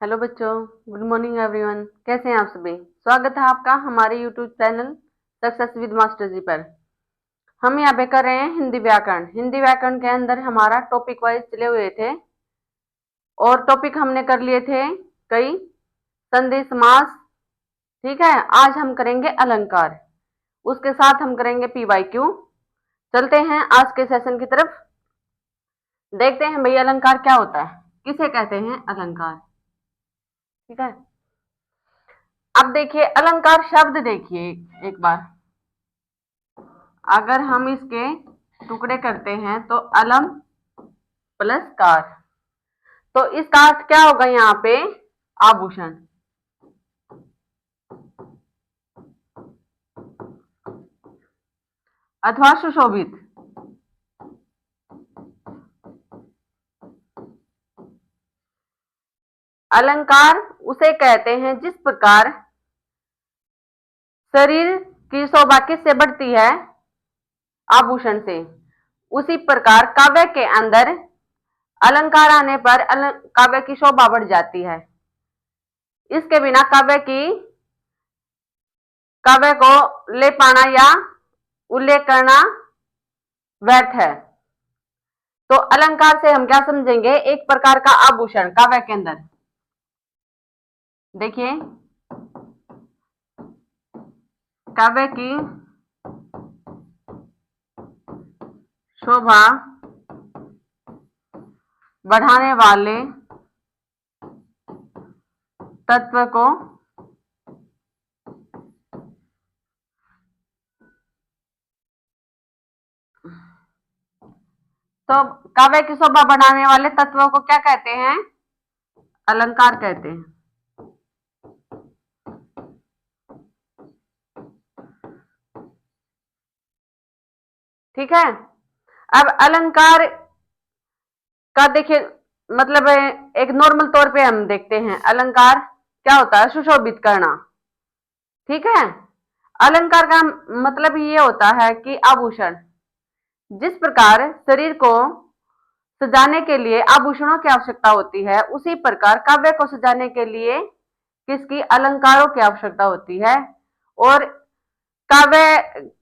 Hello बच्चों, good morning everyone. कैसे हैं आप सभी? स्वागत है आपका हमारे YouTube channel success with master ji पर। हम यहाँ पे कर रहे हैं हिंदी व्याकरण। हिंदी व्याकरण के अंदर हमारा टॉपिक वाइज चले हुए थे और टॉपिक हमने कर लिए थे कई। संधि समास, ठीक है। आज हम करेंगे अलंकार, उसके साथ हम करेंगे पीवाईक्यू। चलते हैं आज के सेशन की तरफ। देखते हैं भाई अलंकार क्या होता है, किसे कहते हैं अलंकार, ठीक है। अब देखिए अलंकार शब्द, देखिए एक बार अगर हम इसके टुकड़े करते हैं तो अलम प्लस कार, तो इसका अर्थ क्या होगा यहाँ पे? आभूषण अथवा सुशोभित। अलंकार उसे कहते हैं जिस प्रकार शरीर की शोभा किससे बढ़ती है? आभूषण से। उसी प्रकार काव्य के अंदर अलंकार आने पर काव्य की शोभा बढ़ जाती है। इसके बिना काव्य को ले पाना या उल्लेख करना व्यर्थ है। तो अलंकार से हम क्या समझेंगे? एक प्रकार का आभूषण काव्य के अंदर। देखिए काव्य की शोभा बढ़ाने वाले तत्व को तो काव्य की शोभा बढ़ाने वाले तत्वों को क्या कहते हैं? अलंकार कहते हैं, ठीक है। अब अलंकार का देखिए मतलब एक नॉर्मल तौर पे हम देखते हैं अलंकार क्या होता है? सुशोभित करना, ठीक है। अलंकार का मतलब ये होता है कि आभूषण, जिस प्रकार शरीर को सजाने के लिए आभूषणों की आवश्यकता होती है, उसी प्रकार काव्य को सजाने के लिए किसकी? अलंकारों की आवश्यकता होती है। और काव्य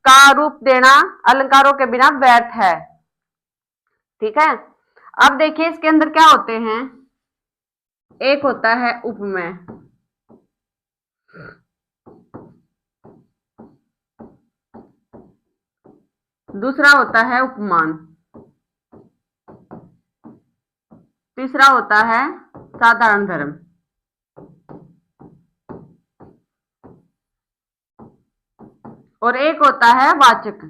का रूप देना अलंकारों के बिना व्यर्थ है, ठीक है। अब देखिए इसके अंदर क्या होते हैं। एक होता है उपमेय, दूसरा होता है उपमान, तीसरा होता है साधारण धर्म, और एक होता है वाचक,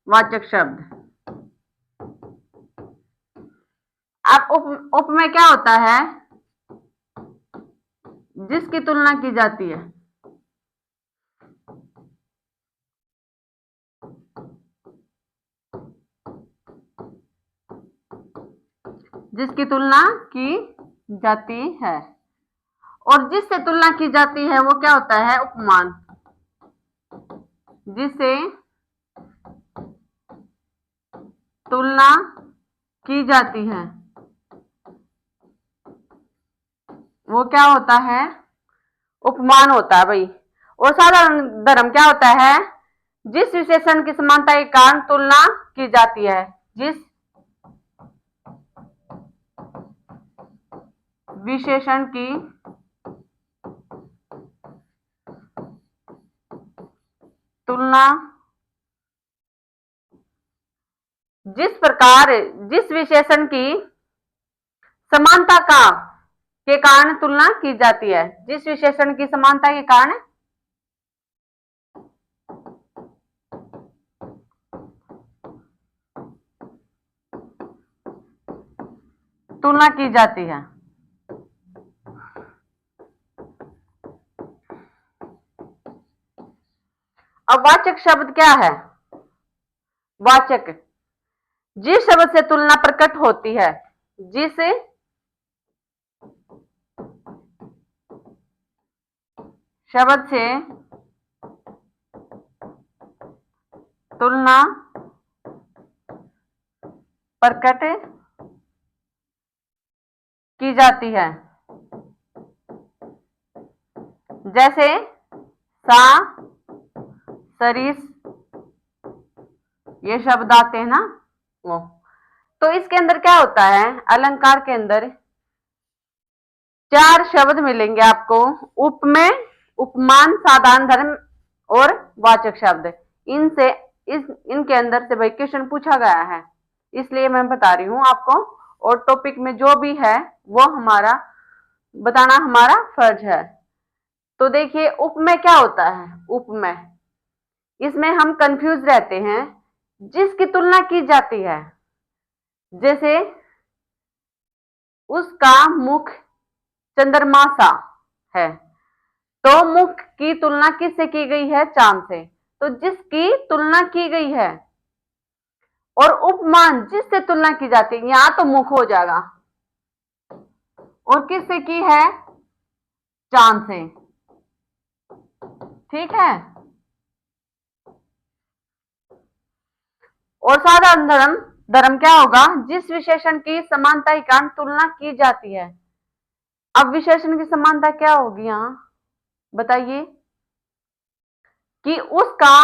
वाचक शब्द। अब उपमेय क्या होता है? जिसकी तुलना की जाती है, जिसकी तुलना की जाती है। और जिससे तुलना की जाती है वो क्या होता है? उपमान। जिससे तुलना की जाती है वो क्या होता है? उपमान होता है भाई। और साधारण धर्म क्या होता है? जिस विशेषण की समानता के कारण तुलना की जाती है, जिस विशेषण की तुलना, जिस प्रकार जिस विशेषण की समानता का के कारण तुलना की जाती है, जिस विशेषण की समानता के कारण तुलना की जाती है। अब वाचक शब्द क्या है? वाचक जिस शब्द से तुलना प्रकट होती है, जिस शब्द से तुलना प्रकट की जाती है जैसे सा, सरिस, ये शब्द आते हैं ना वो। तो इसके अंदर क्या होता है, अलंकार के अंदर 4 शब्द मिलेंगे आपको, उपमेय, उपमान, साधारण धर्म और वाचक शब्द। इनसे इनके अंदर से भाई क्वेश्चन पूछा गया है, इसलिए मैं बता रही हूं आपको। और टॉपिक में जो भी है वो हमारा बताना हमारा फर्ज है। तो देखिए उपमेय क्या होता है। उपमेय, इसमें हम कंफ्यूज रहते हैं, जिसकी तुलना की जाती है। जैसे उसका मुख चंद्रमा सा है, तो मुख की तुलना किससे की गई है, चांद से। तो जिसकी तुलना की गई है, और उपमान जिससे तुलना की जाती है, यहां तो मुख हो जाएगा, और किससे की है, चांद से। ठीक है। और साधारण धर्म, धर्म क्या होगा, जिस विशेषण की समानता के कारण तुलना की जाती है। अब विशेषण की समानता क्या होगी यहां, बताइए। कि उसका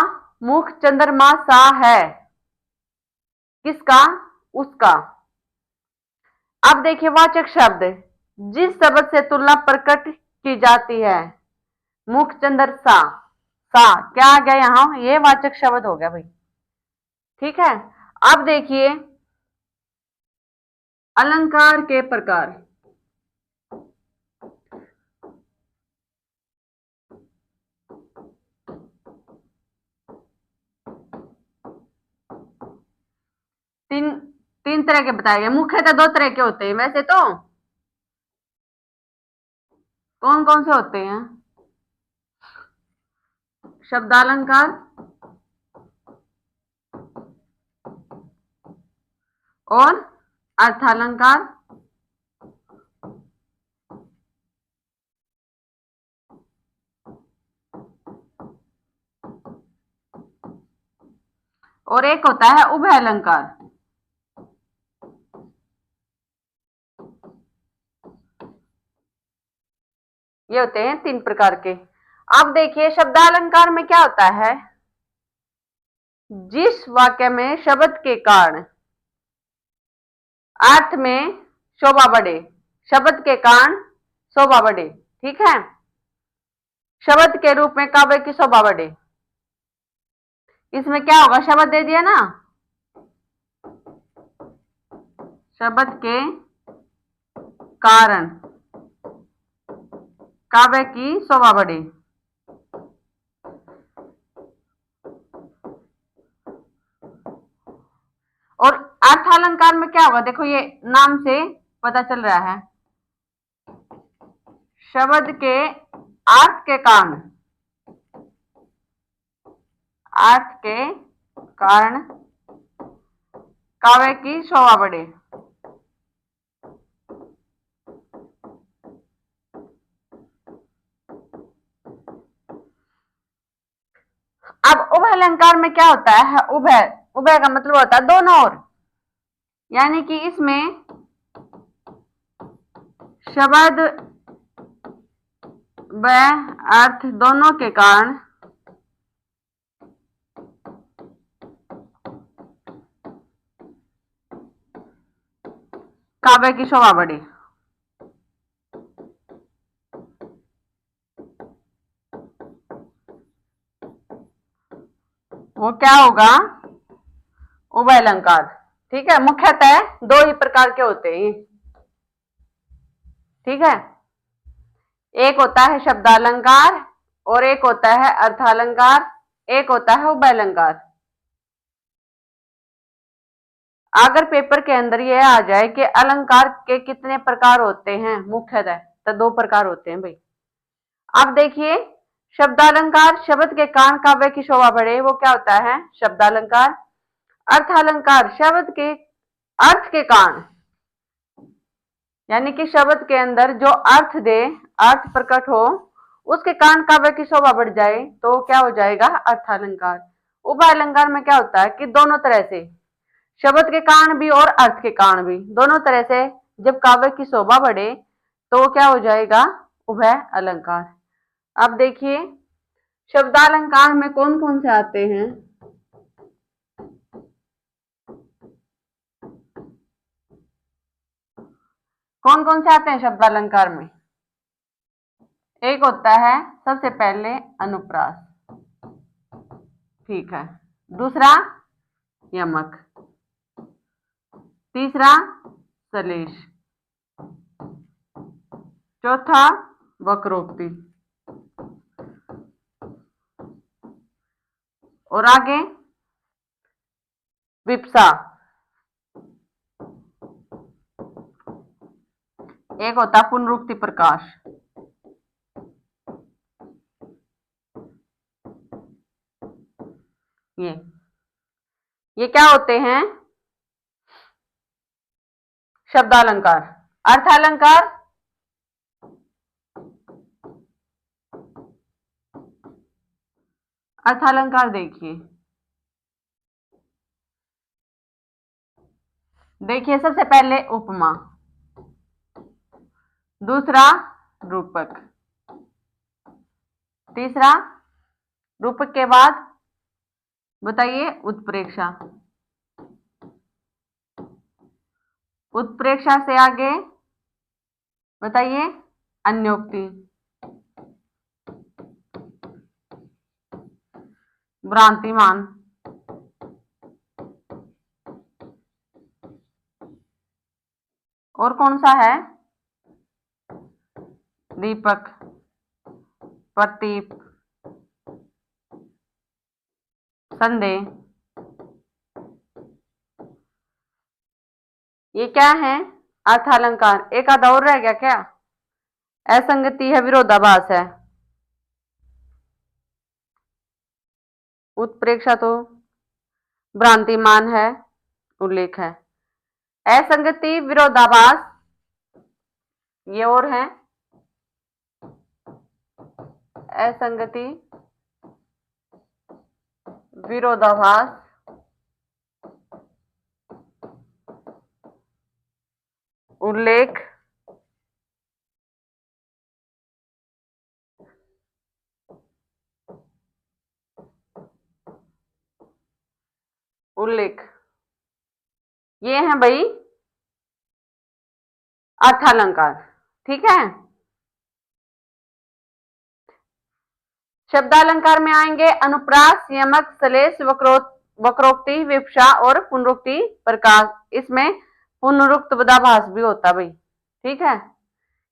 मुख चंद्रमा सा है, किसका, उसका। अब देखिए वाचक शब्द, जिस शब्द से तुलना प्रकट की जाती है, मुख चंद्र सा क्या आ गया यहां, ये वाचक शब्द हो गया भाई। ठीक है। अब देखिए अलंकार के प्रकार। तीन तीन तरह के बताए गए, मुख्यतः 2 तरह के होते हैं वैसे तो। कौन कौन से होते हैं, शब्दालंकार और अर्थालंकार। और एक होता है उभय अलंकार। ये होते हैं 3 प्रकार के। अब देखिए शब्दालंकार में क्या होता है, जिस वाक्य में शब्द के कारण अर्थ में शोभा बढ़े, शब्द के कारण शोभा बढ़े। ठीक है। शब्द के रूप में काव्य की शोभा बढ़े। इसमें क्या होगा, शब्द दे दिया ना, शब्द के कारण काव्य की शोभा बढ़े। और अर्थालंकार में क्या होगा, देखो ये नाम से पता चल रहा है, शब्द के अर्थ के कारण, अर्थ के कारण काव्य की शोभा बढ़े। अब उभय अलंकार में क्या होता है, उभय, उभय का मतलब होता है दोनों ओर, यानी कि इसमें शब्द व अर्थ दोनों के कारण काव्य की शोभा बढ़ी। वो क्या होगा, उभय अलंकार। ठीक है। मुख्यतः 2 ही प्रकार के होते हैं। ठीक है। एक होता है शब्दालंकार और एक होता है अर्थालंकार, एक होता है उभय अलंकार। अगर पेपर के अंदर यह आ जाए कि अलंकार के कितने प्रकार होते हैं, मुख्यतः तो 2 प्रकार होते हैं भाई। अब देखिए शब्दालंकार, शब्द के कारण काव्य की शोभा बढ़े, वो क्या होता है, शब्दालंकार। अर्थालंकार, शब्द के अर्थ के कारण, यानी कि शब्द के अंदर जो अर्थ दे, अर्थ प्रकट हो, उसके कारण काव्य की शोभा बढ़ जाए, तो क्या हो जाएगा, अर्थालंकार। उभय अलंकार में क्या होता है कि दोनों तरह से, शब्द के कारण भी और अर्थ के कारण भी, दोनों तरह से जब काव्य की शोभा बढ़े तो क्या हो जाएगा, उभय अलंकार। अब देखिए शब्दालंकार में कौन कौन से आते हैं। कौन कौन से आते हैं शब्दालंकार में? एक होता है सबसे पहले अनुप्रास, ठीक है। दूसरा यमक, तीसरा सलेश, चौथा वक्रोक्ति, और आगे विप्सा। एक होता पुनरुक्ति प्रकाश। ये क्या होते हैं? शब्दालंकार। अर्थालंकार, अर्थालंकार देखिए, देखिए सबसे पहले उपमा, दूसरा रूपक, तीसरा रूपक के बाद बताइए उत्प्रेक्षा, उत्प्रेक्षा से आगे बताइए अन्योक्ति, भ्रांतिमान, और कौन सा है? दीपक, प्रतीप, संदेह। ये क्या है? अर्थालंकार। एक आधा और रह गया क्या? असंगति है, विरोधाभास है, उत्प्रेक्षा तो भ्रांतिमान है, उल्लेख है। असंगति, विरोधाभास, ये और है असंगति, विरोधाभास, उल्लेख, उल्लेख, ये है भाई अर्थालंकार, ठीक है। शब्दालंकार में आएंगे अनुप्रास, यमक, सलेश, वक्रोक्ति, विवक्षा और पुनरुक्ति प्रकाश। इसमें पुनरुक्तबदाभास भी होता भाई, ठीक है।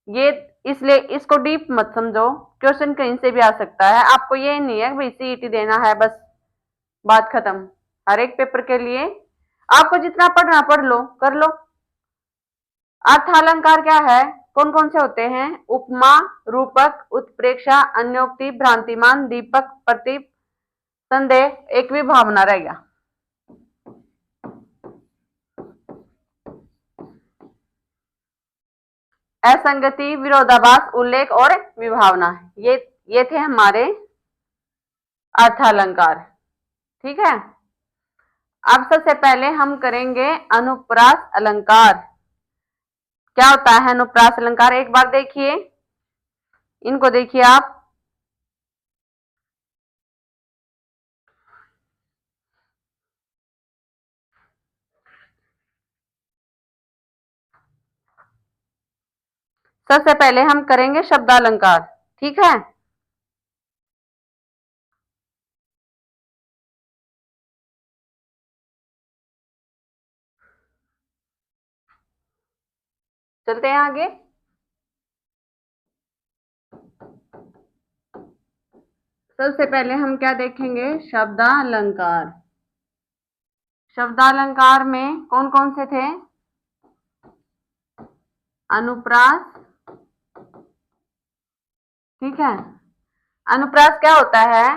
ये इसलिए इसको डीप मत समझो, क्वेश्चन कहीं से भी आ सकता है। आपको ये नहीं है भाई सीईटी देना है बस, बात खत्म। हर एक पेपर के लिए आपको जितना पढ़ना पढ़ लो, कर लो। अर्थालंकार क्या है? कौन कौन से होते हैं? उपमा, रूपक, उत्प्रेक्षा, अन्योक्ति, भ्रांतिमान, दीपक, प्रतीप, संदेह, एक भी भावना रह गया। असंगति, विरोधाभास, उल्लेख और विभावना, ये थे हमारे अर्थालंकार, ठीक है। अब सबसे पहले हम करेंगे अनुप्रास अलंकार। क्या होता है अनुप्रास अलंकार? एक बार देखिए, इनको देखिए आप। सबसे पहले हम करेंगे शब्दालंकार, ठीक है। चलते हैं आगे। सबसे पहले हम क्या देखेंगे? शब्दालंकार। शब्दालंकार में कौन कौन से थे? अनुप्रास, ठीक है। अनुप्रास क्या होता है?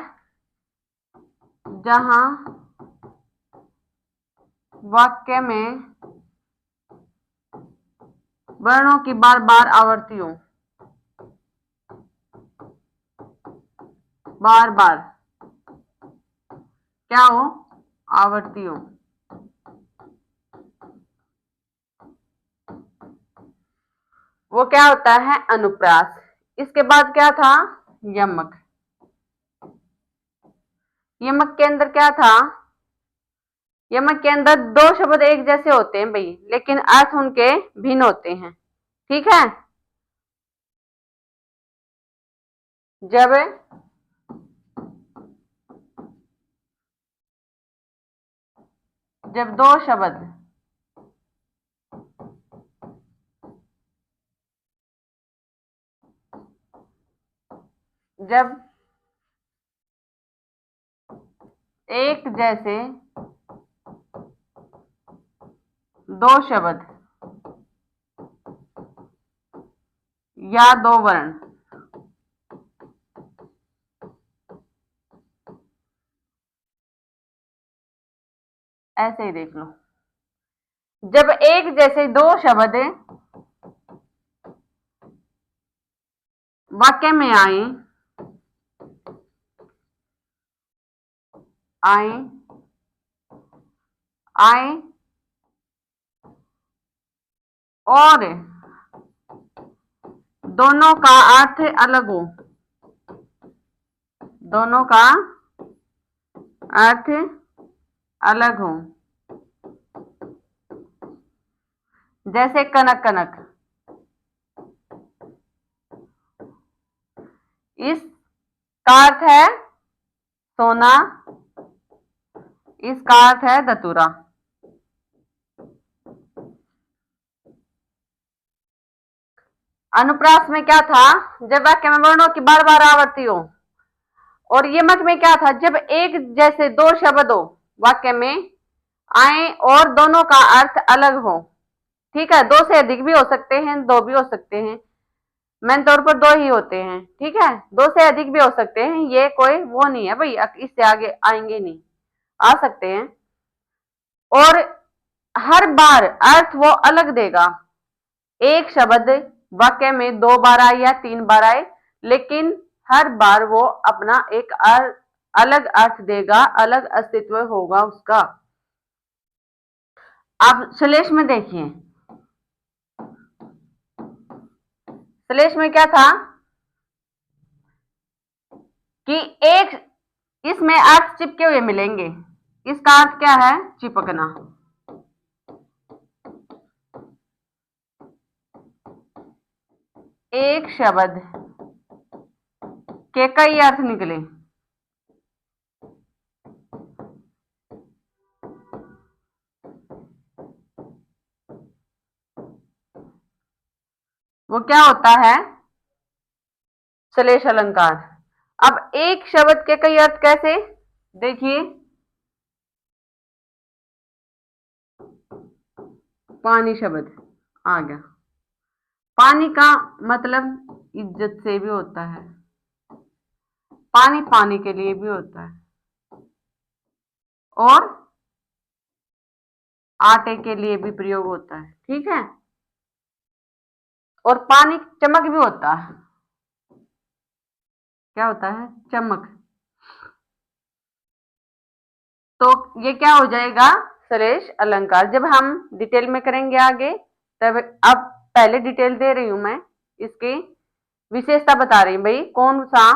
जहां वाक्य में वर्णों की बार बार आवृत्ति हो, बार बार क्या हो? आवृत्ति हो, वो क्या होता है? अनुप्रास। इसके बाद क्या था? यमक। यमक के अंदर क्या था? यमक के अंदर दो शब्द एक जैसे होते हैं भाई, लेकिन अर्थ उनके भिन्न होते हैं। ठीक है। जब जब दो शब्द जब एक जैसे दो शब्द या दो वर्ण ऐसे ही देख लो। जब एक जैसे दो शब्द वाक्य में आए आए आए और दोनों का अर्थ अलग हो, दोनों का अर्थ अलग हो, जैसे कनक कनक, इसका अर्थ है सोना, इसका अर्थ है धतूरा। अनुप्रास में क्या था? जब वाक्य में वर्णों की बार बार आवृत्ति हो। और यमक में क्या था? जब एक जैसे दो शब्द हो वाक्य में आए और दोनों का अर्थ अलग हो। ठीक है, दो से अधिक भी हो सकते हैं, दो भी हो सकते हैं, मेन तौर पर दो ही होते हैं। ठीक है, दो से अधिक भी हो सकते हैं, ये कोई वो नहीं है भाई इससे आगे आएंगे नहीं, आ सकते हैं। और हर बार अर्थ वो अलग देगा। एक शब्द वाक्य में दो बार आए या तीन बार आए, लेकिन हर बार वो अपना एक अलग अर्थ देगा, अलग अस्तित्व होगा उसका। आप श्लेष में देखिए, श्लेष में क्या था कि एक इसमें अर्थ चिपके हुए मिलेंगे। इसका अर्थ क्या है? चिपकना। एक शब्द के कई अर्थ निकले, वो क्या होता है? श्लेष अलंकार। अब एक शब्द के कई अर्थ कैसे? देखिए, पानी शब्द आ गया। पानी का मतलब इज्जत से भी होता है, पानी पानी के लिए भी होता है, और आटे के लिए भी प्रयोग होता है। ठीक है, और पानी चमक भी होता है। क्या होता है? चमक। तो ये क्या हो जाएगा? श्लेष अलंकार। जब हम डिटेल में करेंगे आगे, तब अब पहले डिटेल दे रही हूं मैं, इसकी विशेषता बता रही हूं भाई, कौन सा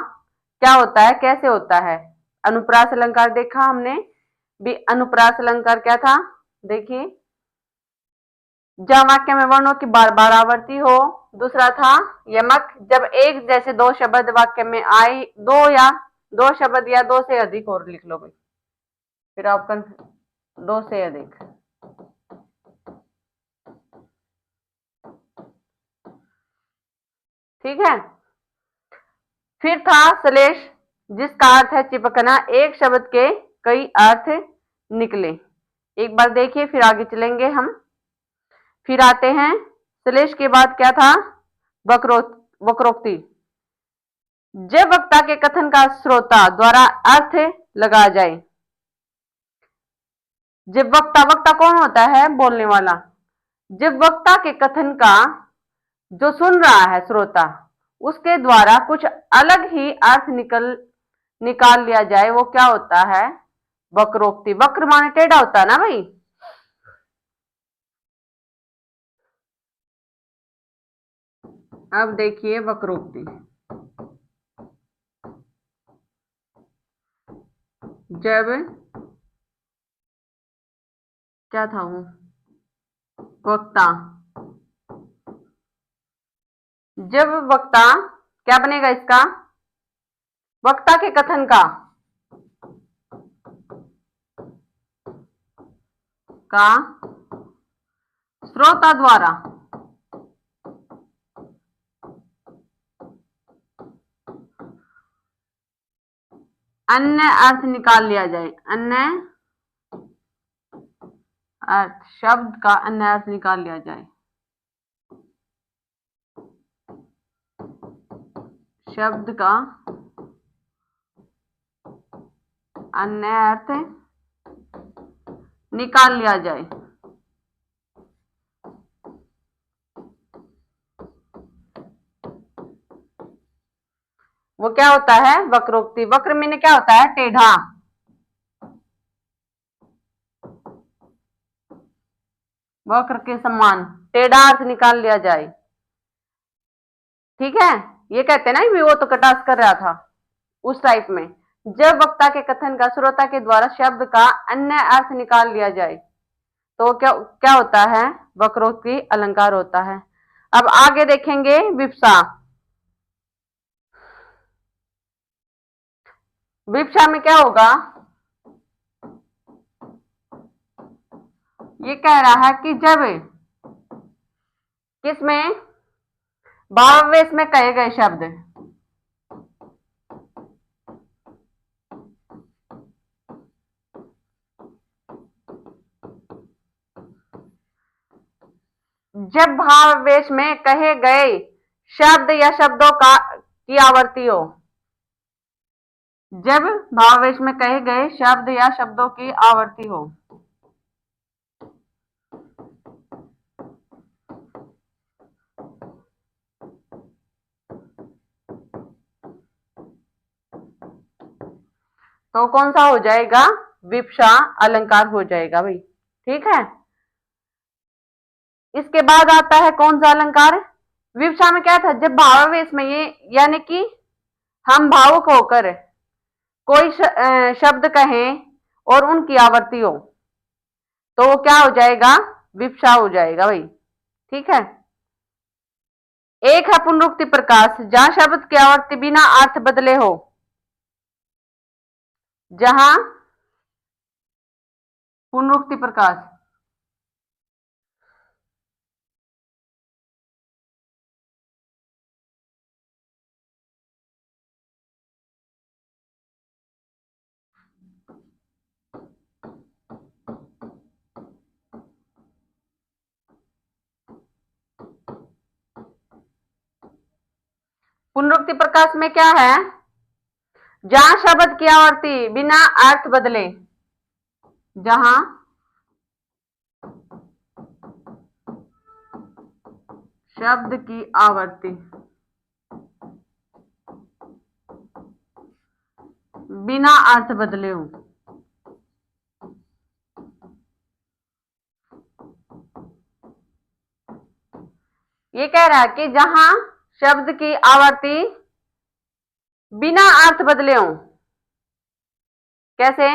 क्या होता है, कैसे होता है। अनुप्रास अलंकार देखा हमने भी। अनुप्रास अलंकार क्या था? देखिए, जहां वाक्य में वर्णों की बार बार आवृत्ति हो। दूसरा था यमक, जब एक जैसे दो शब्द वाक्य में आए, दो शब्द या दो से अधिक, और लिख लो भाई, फिर ऑप्शन दो से अधिक। ठीक है। फिर था श्लेष, जिसका अर्थ है चिपकना, एक शब्द के कई अर्थ निकले। एक बार देखिए, फिर आगे चलेंगे हम। फिर आते हैं श्लेष के बाद क्या था? वक्रोक्ति। जब वक्ता के कथन का श्रोता द्वारा अर्थ लगाया जाए। जब वक्ता, वक्ता कौन होता है? बोलने वाला। जब वक्ता के कथन का जो सुन रहा है श्रोता, उसके द्वारा कुछ अलग ही अर्थ निकाल लिया जाए, वो क्या होता है? वक्रोक्ति। वक्र माने टेढ़ा होता है ना भाई। अब देखिए वक्रोक्ति। जब क्या था वो, वक्ता, जब वक्ता, क्या बनेगा इसका, वक्ता के कथन का श्रोता द्वारा अन्य अर्थ निकाल लिया जाए, अन्य अर्थ, शब्द का अन्य अर्थ निकाल लिया जाए, शब्द का अन्य अर्थ निकाल लिया जाए, वो क्या होता है, वक्रोक्ति। वक्र में क्या होता है, टेढ़ा, वक्र के समान टेढ़ा अर्थ निकाल लिया जाए। ठीक है, ये कहते हैं ना भी वो तो कटाक्ष कर रहा था उस टाइप में। जब वक्ता के कथन का श्रोता के द्वारा शब्द का अन्य अर्थ निकाल लिया जाए तो क्या क्या होता है, वक्रोक्ति अलंकार होता है। अब आगे देखेंगे विवक्षा। विवक्षा में क्या होगा, ये कह रहा है कि जब किसमें, भावावेश में कहे गए शब्द, जब भावावेश में कहे गए शब्द या शब्दों का की आवर्ती हो, जब भावावेश में कहे गए शब्द या शब्दों की आवर्ती हो, तो कौन सा हो जाएगा, विवक्षा अलंकार हो जाएगा भाई। ठीक है, इसके बाद आता है कौन सा अलंकार। विवक्षा में क्या था, जब भावावेश में, ये यानी कि हम भावुक होकर कोई शब्द कहें और उनकी आवर्ती हो तो वो क्या हो जाएगा, विवक्षा हो जाएगा भाई। ठीक है, एक है पुनरुक्ति प्रकाश, जहां शब्द की आवर्ती बिना अर्थ बदले हो, जहां पुनरुक्ति प्रकाश, पुनरुक्ति प्रकाश में क्या है, जहां शब्द की आवर्ती बिना अर्थ बदले, जहां शब्द की आवर्ती बिना अर्थ बदले हो, ये कह रहा है कि जहां शब्द की आवर्ती बिना अर्थ बदले हो, कैसे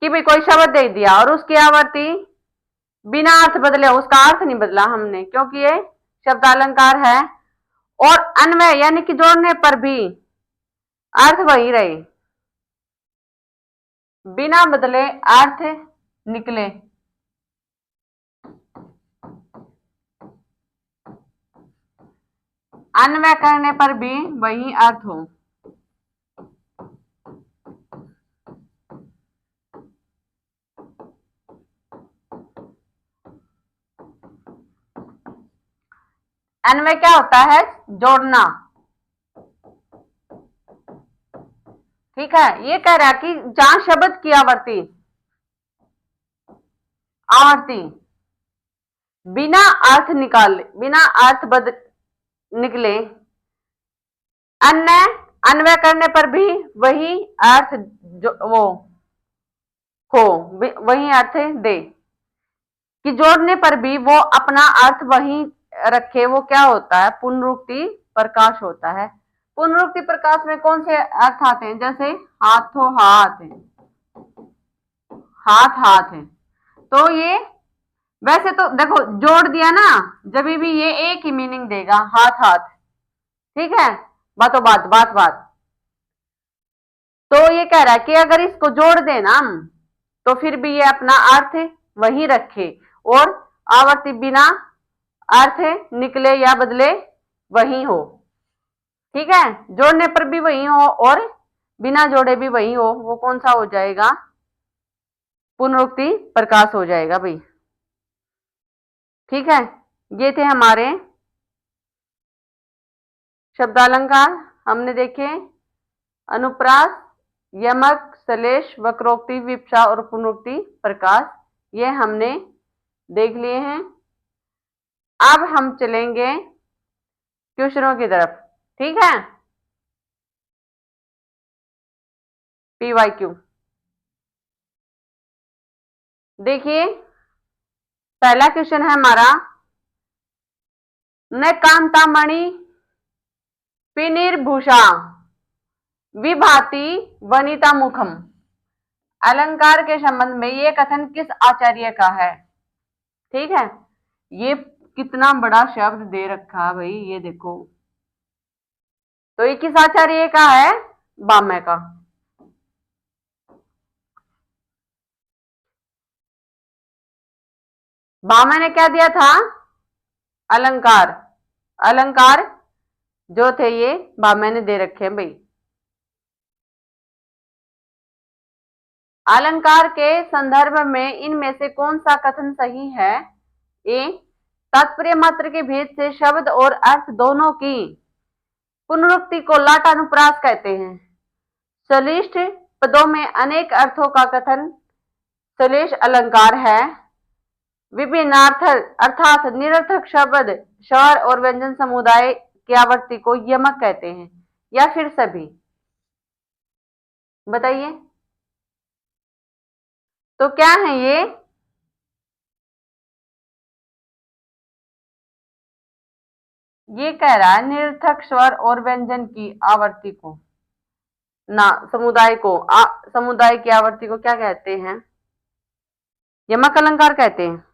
कि भाई कोई शब्द दे दिया और उसकी आवर्ती बिना अर्थ बदले, उसका अर्थ नहीं बदला हमने क्योंकि ये शब्द अलंकार है, और अन्वय यानी कि जोड़ने पर भी अर्थ वही रहे, बिना बदले अर्थ निकले, अन्वय करने पर भी वही अर्थ हो। अन्वय क्या होता है, जोड़ना। ठीक है, ये कह रहा है कि जहां शब्द की आवर्ती आवर्ती बिना अर्थ निकाले, बिना अर्थ निकले, अन्य अन्वय करने पर भी वही अर्थ जो वो हो, वही अर्थ दे, कि जोड़ने पर भी वो अपना अर्थ वही रखे, वो क्या होता है, पुनरुक्ति प्रकाश होता है। पुनरुक्ति प्रकाश में कौन से अर्थ आते हैं? जैसे हाथों हाथ है, हाथ हाथ है, तो ये वैसे तो देखो जोड़ दिया ना, जब भी ये एक ही मीनिंग देगा, हाथ हाथ, ठीक है, बातों बात बात बात। तो ये कह रहा है कि अगर इसको जोड़ देना हम, तो फिर भी ये अपना अर्थ वही रखे, और आवर्ती बिना अर्थ निकले या बदले वही हो, ठीक है, जोड़ने पर भी वही हो और बिना जोड़े भी वही हो, वो कौन सा हो जाएगा? पुनरुक्ति प्रकाश हो जाएगा भाई, ठीक है। ये थे हमारे शब्दालंकार, हमने देखे अनुप्रास, यमक, श्लेष, वक्रोक्ति, विवक्षा और पुनरुक्ति प्रकाश, ये हमने देख लिए हैं। अब हम चलेंगे क्वेश्चनों की तरफ, ठीक है। PYQ देखिए, पहला क्वेश्चन है हमारा, न कांतामणि पिनिर्भूषा विभाति वनिता मुखम, अलंकार के संबंध में ये कथन किस आचार्य का है? ठीक है, ये कितना बड़ा शब्द दे रखा है भाई, ये देखो, तो ये किस आचार्य का है? बाम्य का। बाम्य ने क्या दिया था? अलंकार, अलंकार जो थे ये बाम्य ने दे रखे हैं भाई। अलंकार के संदर्भ में इनमें से कौन सा कथन सही है? ए, तात्पर्य मात्र के भेद से शब्द और अर्थ दोनों की पुनरुक्ति को लाटानुप्रास कहते हैं। श्लिष्ट पदों में अनेक अर्थों का कथन श्लेष अलंकार है। विभिन्नार्थ अर्थात निरर्थक शब्द, स्वर और व्यंजन समुदाय की आवृत्ति को यमक कहते हैं, या फिर सभी? बताइए, तो क्या है ये कह रहा है निरर्थक स्वर और व्यंजन की आवृत्ति को, ना समुदाय को, समुदाय की आवृत्ति को क्या कहते हैं? यमक अलंकार कहते हैं।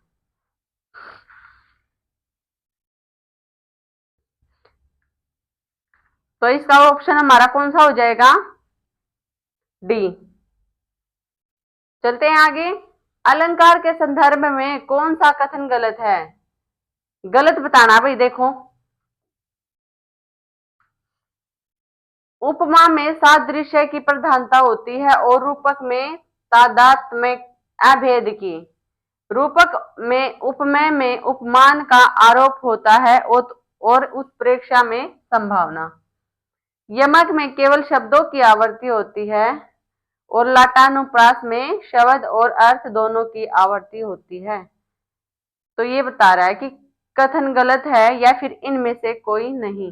तो इसका ऑप्शन हमारा कौन सा हो जाएगा? डी। चलते हैं आगे, अलंकार के संदर्भ में कौन सा कथन गलत है? गलत बताना भाई, देखो, उपमा में सादृश्य की प्रधानता होती है और रूपक में तादात्म्य अभेद की। रूपक में उपमेय में उपमान का आरोप होता है और उत्प्रेक्षा में संभावना। यमक में केवल शब्दों की आवृत्ति होती है और लाटानुप्रास में शब्द और अर्थ दोनों की आवृत्ति होती है। तो ये बता रहा है कि कथन गलत है या फिर इनमें से कोई नहीं।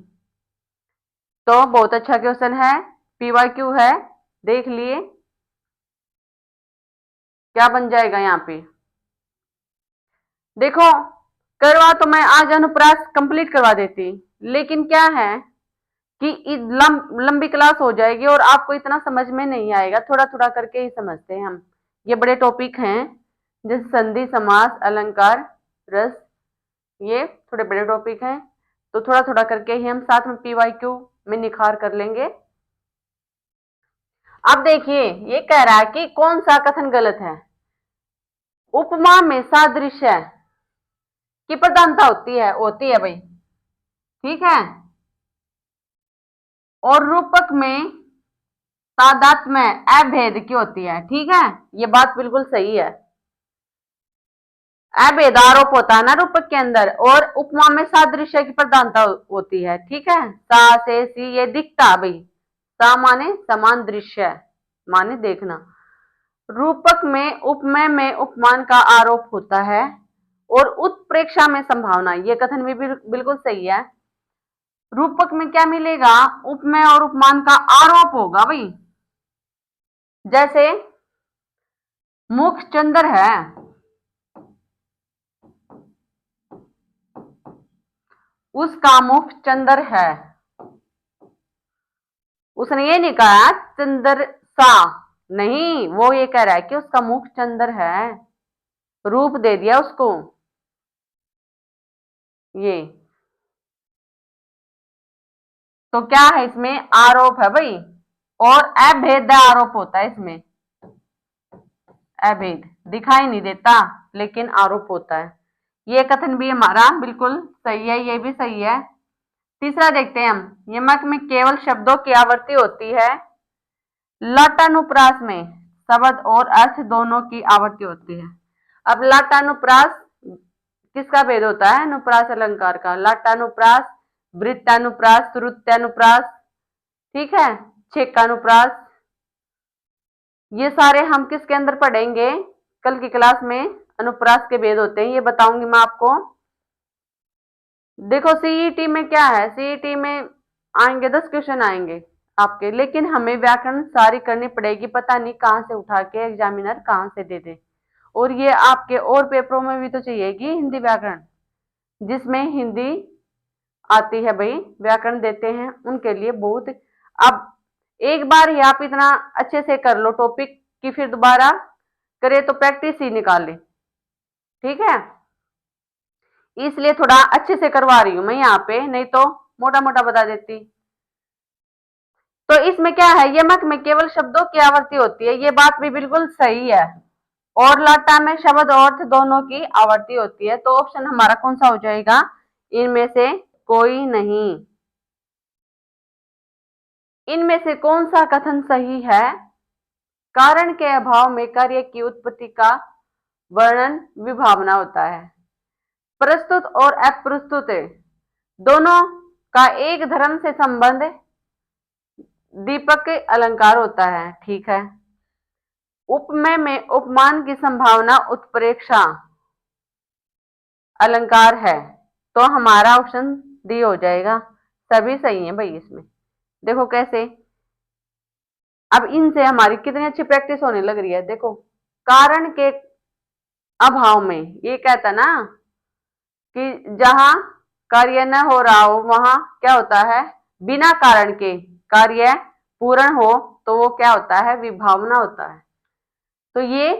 तो बहुत अच्छा क्वेश्चन है, PYQ है, देख लिए क्या बन जाएगा यहाँ पे। देखो, करवा तो मैं आज अनुप्रास कंप्लीट करवा देती, लेकिन क्या है कि लंबी क्लास हो जाएगी और आपको इतना समझ में नहीं आएगा, थोड़ा थोड़ा करके ही समझते हैं हम। ये बड़े टॉपिक हैं, जैसे संधि, समास, अलंकार, रस, ये थोड़े बड़े टॉपिक हैं, तो थोड़ा थोड़ा करके ही हम साथ में PYQ में निखार कर लेंगे। अब देखिए, ये कह रहा है कि कौन सा कथन गलत है। उपमा में सादृश्य की प्रधानता होती है भाई, ठीक है, और रूपक में तादात्म्य अभेद की होती है, ठीक है, ये बात बिल्कुल सही है। अभेद आरोप होता है ना रूपक के अंदर, और उपमा में सादृश्य की प्रधानता होती है, ठीक है। सा से सी ये दिखता भाई, सा माने समान, दृश्य माने देखना। रूपक में उपमेय में उपमान का आरोप होता है और उत्प्रेक्षा में संभावना, ये कथन भी बिल्कुल सही है। रूपक में क्या मिलेगा? उपमेय और उपमान का आरोप होगा भाई, जैसे मुख चंद्र है, उसका मुख चंद्र है, उसने ये नहीं कहा चंद्र सा, नहीं, वो ये कह रहा है कि उसका मुख चंद्र है, रूप दे दिया उसको। ये तो क्या है इसमें, आरोप है भाई, और अभेद आरोप होता है इसमें, अभेद दिखाई नहीं देता लेकिन आरोप होता है। ये कथन भी हमारा बिल्कुल सही है, ये भी सही है। तीसरा देखते हैं हम, यमक में केवल शब्दों की आवृत्ति होती है, लाटानुप्रास में शब्द और अर्थ दोनों की आवृत्ति होती है। अब लाटानुप्रास किसका भेद होता है, अनुप्रास अलंकार का। लाटानुप्रास, वृत्तानुप्रास, श्रुत्यानुप्रास, ठीक है, छेकानुप्रास, ये सारे हम किसके अंदर पढ़ेंगे कल की क्लास में। अनुप्रास के भेद होते हैं, ये बताऊंगी मैं आपको। देखो सीईटी में क्या है, सीईटी में आएंगे 10 क्वेश्चन आएंगे आपके, लेकिन हमें व्याकरण सारी करनी पड़ेगी, पता नहीं कहाँ से उठा के एग्जामिनर कहाँ से दे दे। और ये आपके और पेपरों में भी तो चाहिएगी हिंदी व्याकरण, जिसमें हिंदी आती है भाई, व्याकरण देते हैं उनके लिए बहुत। अब एक बार ही आप इतना अच्छे से कर लो टॉपिक की फिर दोबारा करे तो प्रैक्टिस ही निकाल ले, ठीक है। इसलिए थोड़ा अच्छे से करवा रही हूं मैं यहाँ पे, नहीं तो मोटा मोटा बता देती। तो इसमें क्या है, यमक में केवल शब्दों की आवृत्ति होती है, ये बात भी बिल्कुल सही है। और लाटा में शब्द और अर्थ दोनों की आवृत्ति होती है, तो ऑप्शन हमारा कौन सा हो जाएगा, इनमें से कोई नहीं। इनमें से कौन सा कथन सही है, कारण के अभाव में कार्य की उत्पत्ति का वर्णन विभावना होता है। प्रस्तुत और अप्रस्तुत दोनों का एक धर्म से संबंध दीपक अलंकार होता है, ठीक है। उपमेय में उपमान की संभावना उत्प्रेक्षा अलंकार है, तो हमारा ऑप्शन डी हो जाएगा। सभी सही है भाई इसमें, देखो कैसे। अब इनसे हमारी कितनी अच्छी प्रैक्टिस होने लग रही है, देखो कारण के अभाव में, ये कहता ना कि जहां कार्य न हो रहा हो वहां क्या होता है, बिना कारण के कार्य पूर्ण हो तो वो क्या होता है, विभावना होता है। तो ये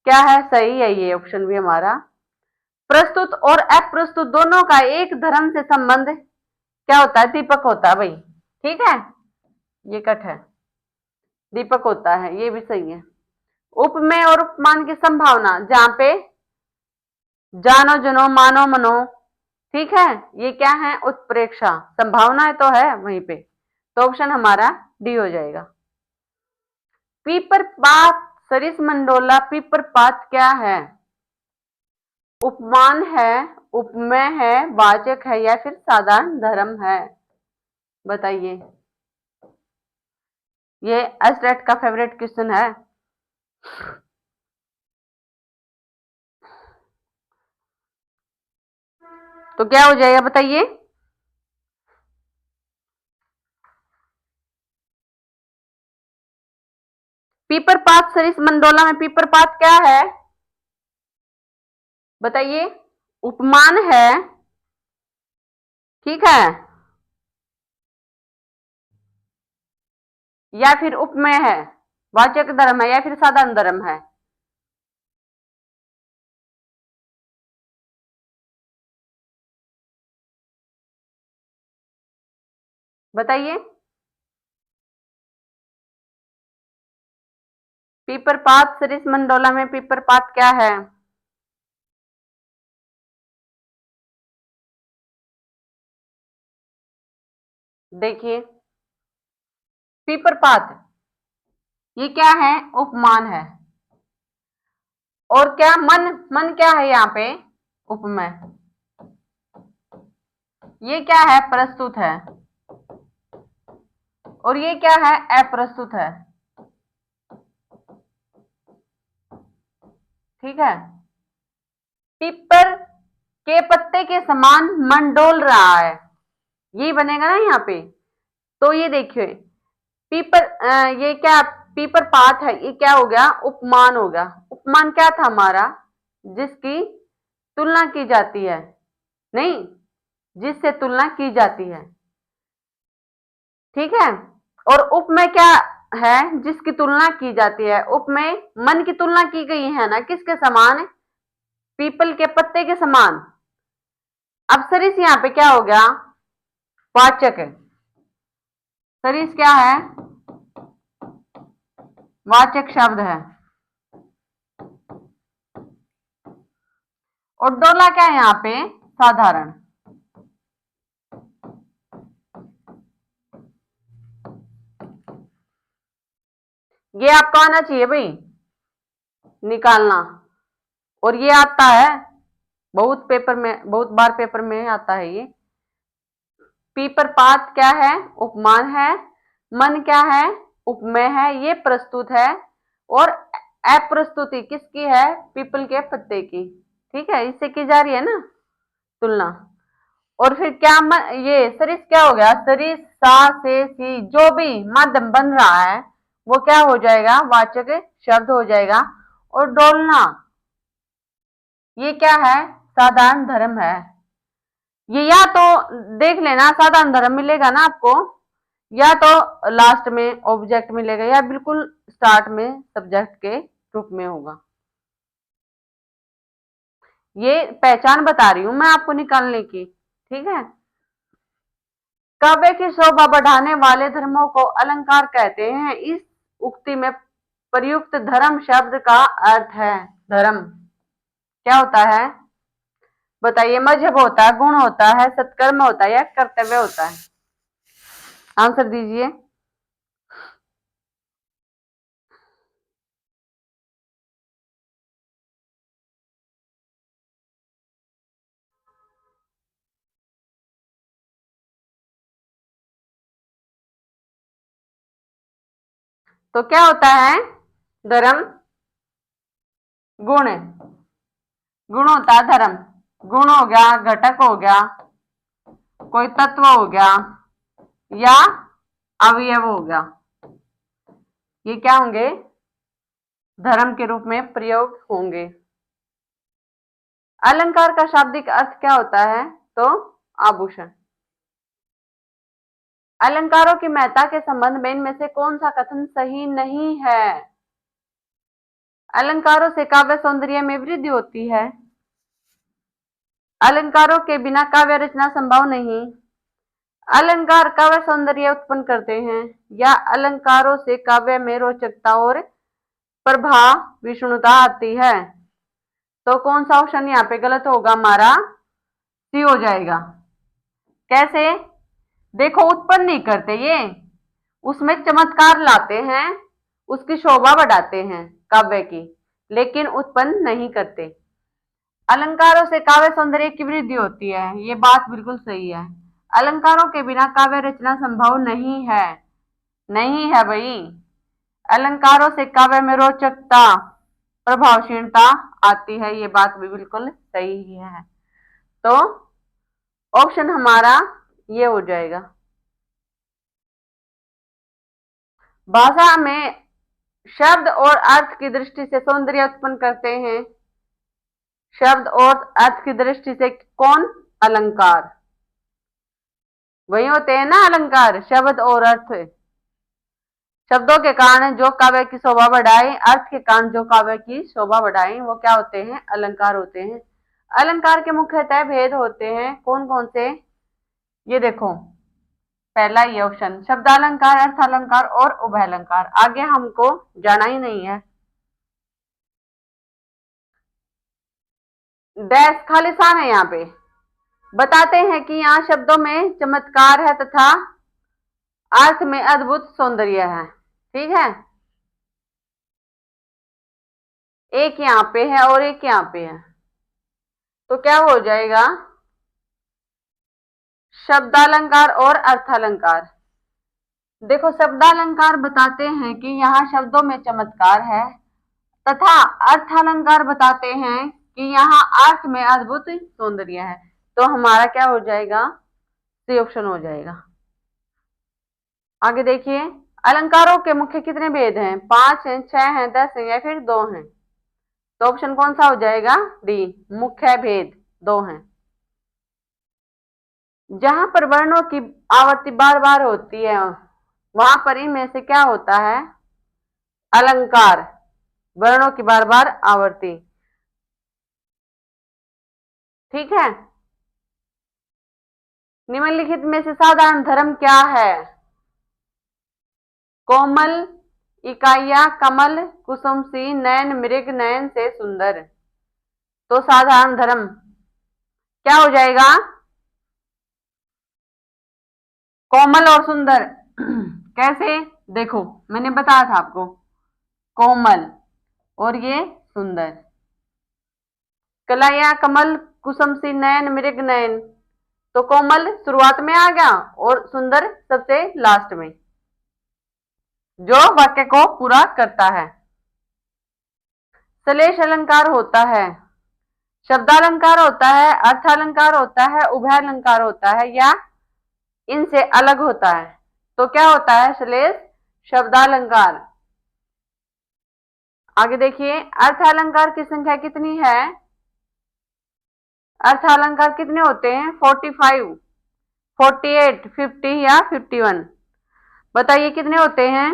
क्या है, सही है ये ऑप्शन भी हमारा। प्रस्तुत और अप्रस्तुत दोनों का एक धर्म से संबंध क्या होता है, दीपक होता है भाई, ठीक है, ये कट है, दीपक होता है, ये भी सही है। उपमेय और उपमान की संभावना, जहां पे जानो जनो मानो मनो, ठीक है, ये क्या है, उत्प्रेक्षा संभावना तो है वहीं पे, तो ऑप्शन हमारा डी हो जाएगा। पीपर पात सरिस मंडोला, पीपर पात क्या है, उपमान है, उपमेय है, वाचक है, या फिर साधारण धर्म है, बताइए। ये एसटेट का फेवरेट क्वेश्चन है। तो क्या हो जाएगा बताइए, पीपर पात सरिस मंडोला में पीपर पात क्या है, बताइए। उपमान है, ठीक है, या फिर उपमेय है, वाचक धर्म है, या फिर साधारण धर्म है, बताइए। पीपर पात सरिस मंडोला में पीपर पात क्या है, देखिए। पीपर पात ये क्या है, उपमान है। और क्या मन, मन क्या है यहाँ पे, उपमेय। ये क्या है, प्रस्तुत है। और ये क्या है, अप्रस्तुत है, ठीक है। पीपर के पत्ते के समान मन डोल रहा है, ये बनेगा ना यहाँ पे। तो ये देखिए पीपर ये क्या, पीपर पात है, ये क्या हो गया, उपमान हो गया। उपमान क्या था हमारा, जिसकी तुलना की जाती है, नहीं, जिससे तुलना की जाती है, ठीक है। और उपमेय क्या है? जिसकी तुलना की जाती है। उपमेय मन की तुलना की गई है ना, किसके समान? पीपल के पत्ते के समान। अब सरिस यहाँ पे क्या हो गया? वाचक है। सरिस क्या है? वाचक शब्द है। और डोला क्या है यहाँ पे? साधारण। ये आपको आना चाहिए भाई निकालना। और ये आता है बहुत पेपर में, बहुत बार पेपर में आता है ये। पीपर पात क्या है? उपमान है। मन क्या है? उपमेय है। ये प्रस्तुत है। और अप्रस्तुति किसकी है? पीपल के पत्ते की। ठीक है, इससे की जा रही है ना तुलना। और फिर क्या ये सरिस क्या हो गया? सरिस सा से सी जो भी माध्यम बन रहा है वो क्या हो जाएगा? वाचक शब्द हो जाएगा। और डोलना ये क्या है? साधारण धर्म है। ये या तो देख लेना साधारण धर्म मिलेगा ना आपको, या तो लास्ट में ऑब्जेक्ट मिलेगा, या बिल्कुल स्टार्ट में सब्जेक्ट के रूप में होगा। ये पहचान बता रही हूं मैं आपको निकालने की। ठीक है। काव्य की शोभा बढ़ाने वाले धर्मों को अलंकार कहते हैं। इस उक्ति में प्रयुक्त धर्म शब्द का अर्थ है। धर्म क्या होता है? बताइए। मजहब होता है, गुण होता है, सत्कर्म होता है, या कर्तव्य होता है? आंसर दीजिए। तो क्या होता है? धर्म गुण। गुण होता है धर्म। गुण हो गया, घटक हो गया, कोई तत्व हो गया, या अवयव हो गया। ये क्या होंगे? धर्म के रूप में प्रयोग होंगे। अलंकार का शाब्दिक अर्थ क्या होता है? तो आभूषण। अलंकारों की महत्ता के संबंध में इनमें से कौन सा कथन सही नहीं है? अलंकारों से काव्य सौंदर्य में वृद्धि होती है। अलंकारों के बिना काव्य रचना संभव नहीं। अलंकार काव्य सौंदर्य उत्पन्न करते हैं, या अलंकारों से काव्य में रोचकता और प्रभा विष्णुता आती है। तो कौन सा ऑप्शन यहाँ पे गलत होगा? हमारा सी हो जाएगा। कैसे? देखो, उत्पन्न नहीं करते ये, उसमें चमत्कार लाते हैं, उसकी शोभा बढ़ाते हैं काव्य की, लेकिन उत्पन्न नहीं करते। अलंकारों से काव्य सौंदर्य की वृद्धि होती है, ये बात बिल्कुल सही है। अलंकारों के बिना काव्य रचना संभव नहीं है। नहीं है भाई। अलंकारों से काव्य में रोचकता प्रभावशीलता आती है, ये बात भी बिल्कुल सही है। तो ऑप्शन हमारा ये हो जाएगा। भाषा में शब्द और अर्थ की दृष्टि से सौंदर्य उत्पन्न करते हैं। शब्द और अर्थ की दृष्टि से कौन? अलंकार। वही होते हैं ना अलंकार, शब्द और अर्थ। शब्दों के कारण जो काव्य की शोभा बढ़ाए, अर्थ के कारण जो काव्य की शोभा बढ़ाए, वो क्या होते हैं? अलंकार होते हैं। अलंकार के मुख्यतः भेद होते हैं। कौन कौन से? ये देखो, पहला ये ऑप्शन शब्दालंकार, अर्थालंकार और उभयालंकार। आगे हमको जाना ही नहीं है। डैश खालिस्तान है यहाँ पे। बताते हैं कि यहाँ शब्दों में चमत्कार है तथा अर्थ में अद्भुत सौंदर्य है। ठीक है। एक यहाँ पे है और एक यहाँ पे है, तो क्या हो जाएगा? शब्दालंकार और अर्थालंकार। देखो, शब्दालंकार बताते हैं कि यहाँ शब्दों में चमत्कार है, तथा अर्थालंकार बताते हैं कि यहाँ अर्थ में अद्भुत सौंदर्य है। तो हमारा क्या हो जाएगा? सी ऑप्शन हो जाएगा। आगे देखिए, अलंकारों के मुख्य कितने भेद हैं? 5 हैं, 6 हैं, 10 हैं, या फिर 2 हैं? तो ऑप्शन कौन सा हो जाएगा? डी, मुख्य भेद 2 हैं। जहां पर वर्णों की आवृत्ति बार बार होती है, वहां पर इनमें से क्या होता है? अलंकार, वर्णों की बार बार आवर्ती। ठीक है। निम्नलिखित में से साधारण धर्म क्या है? कोमल, इकाइया, कमल, कुसुम सी, नयन, मृग, नयन से सुंदर। तो साधारण धर्म क्या हो जाएगा? कोमल और सुंदर। कैसे? देखो, मैंने बताया था आपको, कोमल और ये सुंदर। कलाया, कमल, कुसुम सी, नयन, मृग, नयन। तो कोमल शुरुआत में आ गया और सुंदर सबसे लास्ट में, जो वाक्य को पूरा करता है। श्लेष अलंकार होता है, शब्दालंकार होता है, अर्थालंकार होता है, उभयालंकार होता है, या इनसे अलग होता है? तो क्या होता है? श्लेष शब्दालंकार। आगे देखिए, अर्थालंकार की संख्या कितनी है? अर्थालंकार कितने होते हैं? 45, 48, 50 या 51? बताइए कितने होते हैं?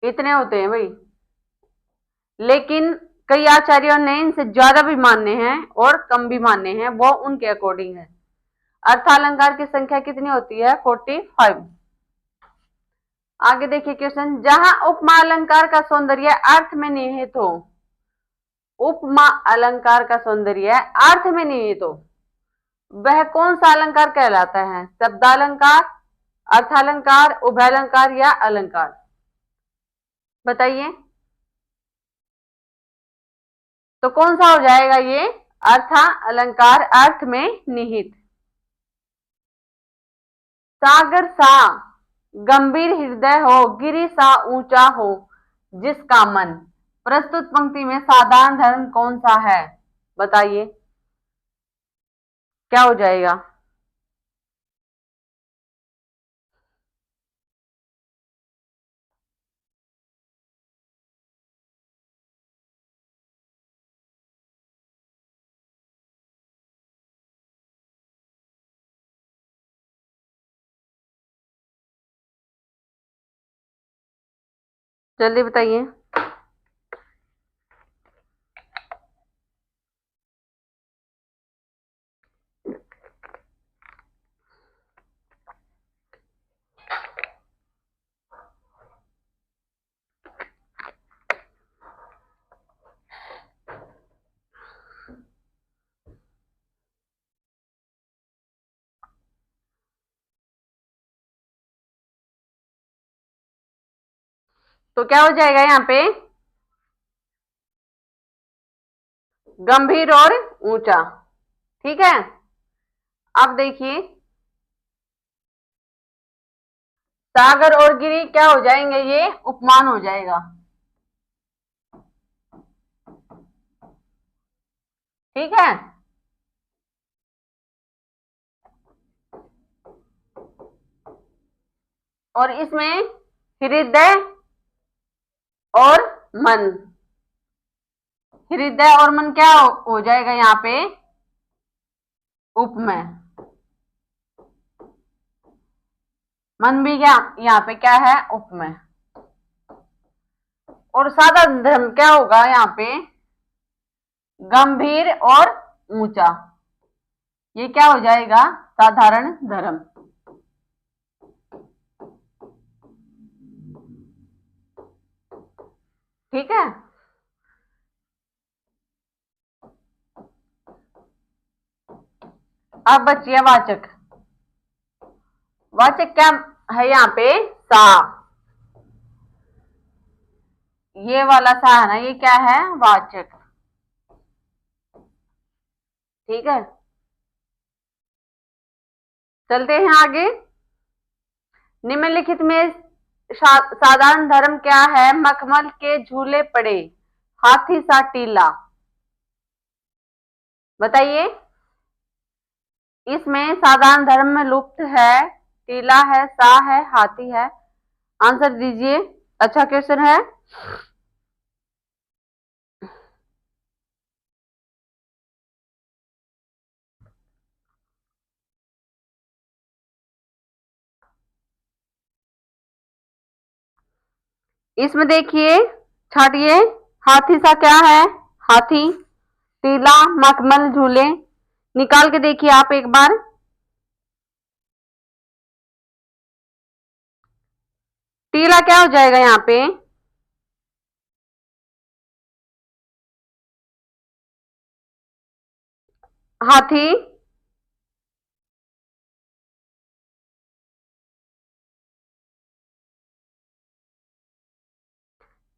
इतने होते हैं भाई। लेकिन कई आचार्यों ने इनसे ज्यादा भी माने हैं और कम भी माने हैं, वो उनके अकॉर्डिंग है। अर्थालंकार की संख्या कितनी होती है? 45। आगे देखिए क्वेश्चन, जहां उपमा अलंकार का सौंदर्य अर्थ में निहित हो। उपमा अलंकार का सौंदर्य अर्थ में निहित हो, वह कौन सा अलंकार कहलाता है? शब्दालंकार, अर्थालंकार, उभयालंकार या अलंकार? बताइए। तो कौन सा हो जाएगा ये? अर्था अलंकार, अर्थ में निहित। सागर सा गंभीर हृदय हो, गिरि सा ऊंचा हो जिसका मन। प्रस्तुत पंक्ति में साधारण धर्म कौन सा है? बताइए क्या हो जाएगा? जल्दी बताइए। तो क्या हो जाएगा यहाँ पे? गंभीर और ऊंचा। ठीक है। अब देखिए, सागर और गिरी क्या हो जाएंगे? ये उपमान हो जाएगा। ठीक है। और इसमें हृदय और मन, हृदय और मन क्या हो जाएगा यहाँ पे? उपमेय। मन भी क्या यहाँ पे क्या है? उपमेय। और सादा धर्म क्या होगा यहाँ पे? गंभीर और ऊंचा। ये क्या हो जाएगा? साधारण धर्म। ठीक है। अब बचिए वाचक। वाचक क्या है यहाँ पे? सा। ये वाला सा है ना, ये क्या है? वाचक। ठीक है। चलते हैं आगे। निम्नलिखित में साधारण धर्म क्या है? मखमल के झूले पड़े, हाथी सा टीला। बताइए। इसमें साधारण धर्म में लुप्त है, टीला है, सा है, हाथी है। आंसर दीजिए। अच्छा क्वेश्चन है। इसमें देखिए, छाटिए। हाथी सा क्या है? हाथी। टीला, मखमल, झूले। निकाल के देखिए आप एक बार। टीला क्या हो जाएगा यहाँ पे? हाथी।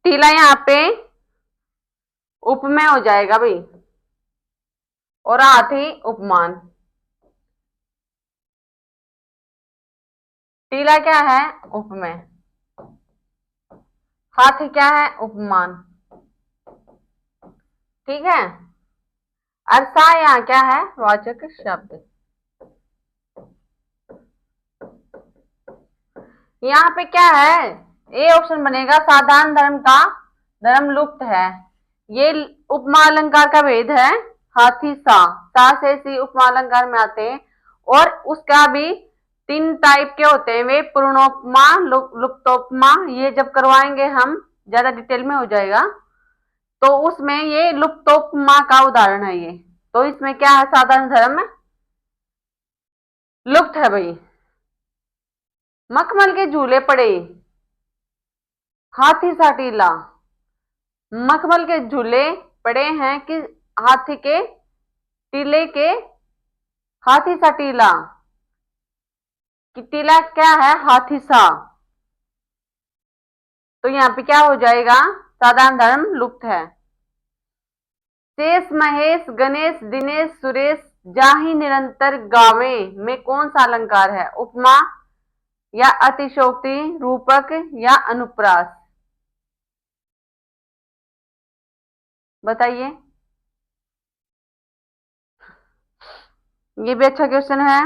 टीला यहाँ पे उपमेय हो जाएगा भाई, और हाथी उपमान। टीला क्या है? उपमेय। हाथी क्या है? उपमान। ठीक है। अरसा यहाँ क्या है? वाचक शब्द। यहाँ पे क्या है? ए ऑप्शन बनेगा। साधारण धर्म का धर्म लुप्त है। ये उपमा अलंकार का भेद है। हाथी सा से सी उपमा अलंकार में आते हैं। और उसका भी तीन टाइप के होते हैं वे, पूर्णोपमा, लुप्तोपमा। ये जब करवाएंगे हम, ज्यादा डिटेल में हो जाएगा, तो उसमें ये लुप्तोपमा का उदाहरण है ये। तो इसमें क्या है? साधारण धर्म लुप्त है भाई। मखमल के झूले पड़े, हाथी सा टीला। मखमल के झूले पड़े हैं कि हाथी के टीले के? हाथी सा टीला कि टीला क्या है? हाथी सा। तो यहाँ पे क्या हो जाएगा? साधारण धर्म लुप्त है। शेष, महेश, गणेश, दिनेश, सुरेश, जाहि निरंतर गावे में कौन सा अलंकार है? उपमा या अतिशोक्ति, रूपक या अनुप्रास? बताइए। ये भी अच्छा क्वेश्चन है।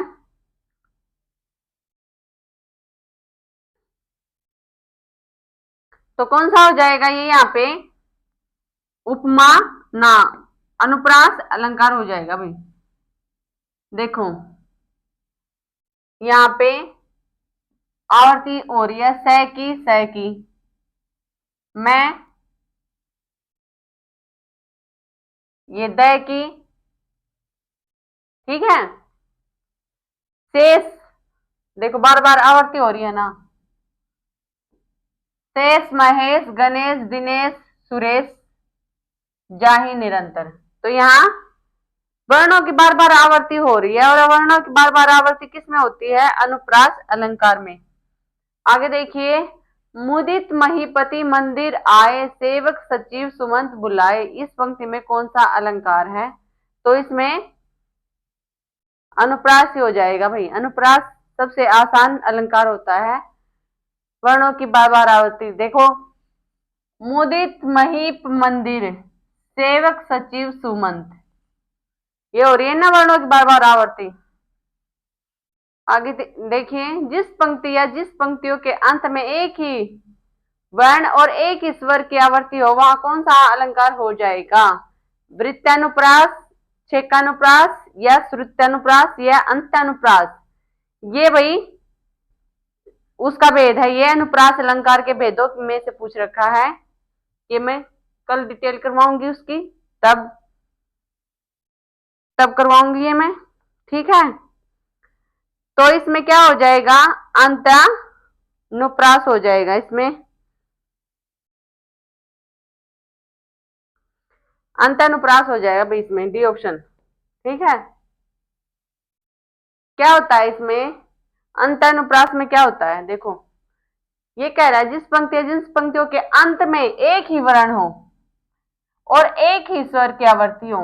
तो कौन सा हो जाएगा ये यहाँ पे? उपमा ना, अनुप्रास अलंकार हो जाएगा भाई। देखो यहाँ पे आवर्ती हो रही है, सह की, मैं, ये द की। ठीक है। शेष, देखो बार बार आवर्ती हो रही है ना। शेष, महेश, गणेश, दिनेश, सुरेश, जाहि निरंतर। तो यहाँ वर्णों की बार बार आवर्ती हो रही है, और वर्णों की बार बार आवर्ती किस में होती है? अनुप्रास अलंकार में। आगे देखिए। मुदित महीपति मंदिर आए, सेवक सचिव सुमंत बुलाए। इस पंक्ति में कौन सा अलंकार है? तो इसमें अनुप्रास ही हो जाएगा भाई। अनुप्रास सबसे आसान अलंकार होता है। वर्णों की बार बार आवृत्ति देखो। मुदित महीप मंदिर, सेवक सचिव सुमंत, ये हो रही है ना वर्णों की बार बार आवर्ती। आगे देखिए। जिस पंक्ति या जिस पंक्तियों के अंत में एक ही वर्ण और एक ही स्वर की आवर्ती हो, वहां कौन सा अलंकार हो जाएगा? वृत्तानुप्रास, छेकानुप्रास, या श्रुत्यानुप्रास, या अंत्यानुप्रास? ये भाई उसका भेद है। ये अनुप्रास अलंकार के भेदों में से पूछ रखा है। ये मैं कल डिटेल करवाऊंगी उसकी, तब तब करवाऊंगी ये मैं। ठीक है। तो इसमें क्या हो जाएगा? अंत्यानुप्रास हो जाएगा इसमें। अंत्यानुप्रास हो जाएगा भाई इसमें, डी ऑप्शन। ठीक है। क्या होता है इसमें? अंत्यानुप्रास में क्या होता है? देखो, ये कह रहा है जिस पंक्ति या जिस पंक्तियों के अंत में एक ही वर्ण हो और एक ही स्वर की आवर्ती हो,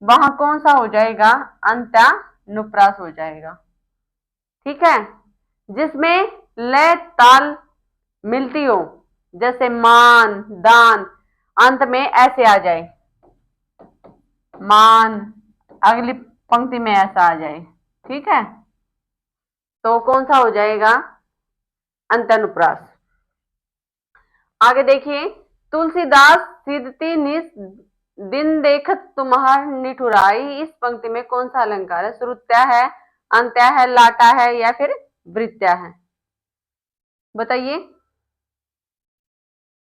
वहां कौन सा हो जाएगा? अंत्यानुप्रास हो जाएगा। ठीक है। जिसमें लय ताल मिलती हो, जैसे मान, दान, अंत में ऐसे आ जाए, मान, अगली पंक्ति में ऐसा आ जाए। ठीक है। तो कौन सा हो जाएगा? अंत्यानुप्रास। आगे देखिए। तुलसीदास सिद्धति निस दिन देखत तुम्हार निठुराई। इस पंक्ति में कौन सा अलंकार है? श्रुत्या है, अंत्या है, लाटा है, या फिर वृत्या है? बताइए।